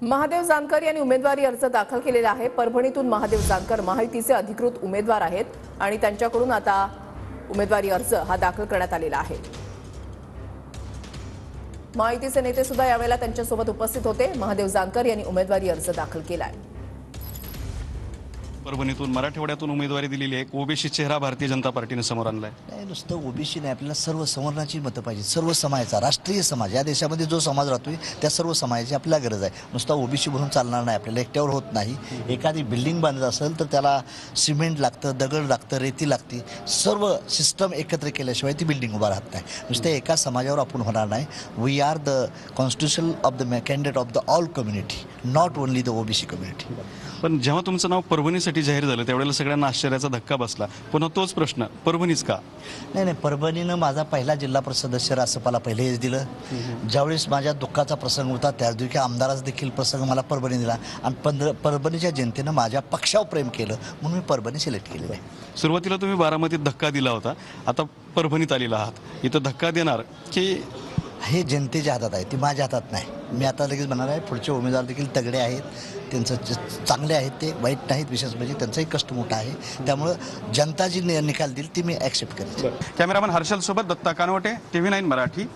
महादेव जानकर यांनी उमेदवारी अर्ज दाखल केलेला आहे। परभणीतून महादेव जानकर महायुतीचे अधिकृत उमेदवार आहेत आणि त्यांच्याकडून आता उमेदवारी अर्ज हा दाखल करण्यात आलेला आहे। महायुतीचे नेते सुद्धा यावेळेला त्यांच्यासोबत उपस्थित होते। महादेव जानकर यांनी उमेदवारी अर्ज दाखल केलाय। परभणीतून मराठवाड्यातून उमेदवारी दिलेली आहे। ओबीसी चेहरा भारतीय जनता पार्टीने समोर आणलाय। नाही, नुसतं ओबीसी नाही, आपल्याला सर्व सवर्णाची मतं पाहिजे। सर्व समाजाचा, राष्ट्रीय समाज, या देशामध्ये जो समाज राहतोय त्या सर्व समाजाची आपल्याला गरज आहे। नुसता ओबीसी म्हणून चालणार नाही, आपल्याला एकट्यावर होत नाही। एखादी बिल्डिंग बांधत असेल तर त्याला सिमेंट लागतं, दगड लागतं, रेती लागते। सर्व सिस्टम एकत्र केल्याशिवाय ती बिल्डिंग उभा राहत नाही। नुसतं एका समाजावर आपण होणार नाही। We are the constitution of the candidate of the all community, not only the OBC community. पण जेव्हा तुमचं नाव परभणीसाठी जाहीर झालं त्यावेळेला सगळ्यांना आश्चर्याचा धक्का बसला। पुन्हा तोच प्रश्न, परभणीच का? नाही, परभणीनं माझा पहिला जिल्हा परिषद सदस्य रासपाला पहिले हेच दिलं। ज्यावेळेस माझ्या दुःखाचा प्रसंग होता त्याच दिवशी आमदाराचा देखील प्रसंग मला परभणी दिला आणि परभणीच्या जनतेनं माझ्या पक्षावर प्रेम केलं म्हणून मी परभणी सिलेक्ट केलेलं आहे। सुरुवातीला तुम्ही बारामतीत धक्का दिला होता, आता परभणीत आलेला आहात। इथं धक्का देणार की? हे जनतेच्या हातात आहे, ती माझ्या हातात नाही। मी आता लगेच म्हणणार आहे, पुढचे उमेदवार देखील तगडे आहेत, त्यांचं चांगले आहेत, ते वाईट नाहीत। विशेष म्हणजे त्यांचाही कष्ट मोठा आहे, त्यामुळं जनता जी निकाल देईल ती मी ॲक्सेप्ट करेन। कॅमेरामन हर्षल सोबत दत्ता कानवटे, TV9 मराठी,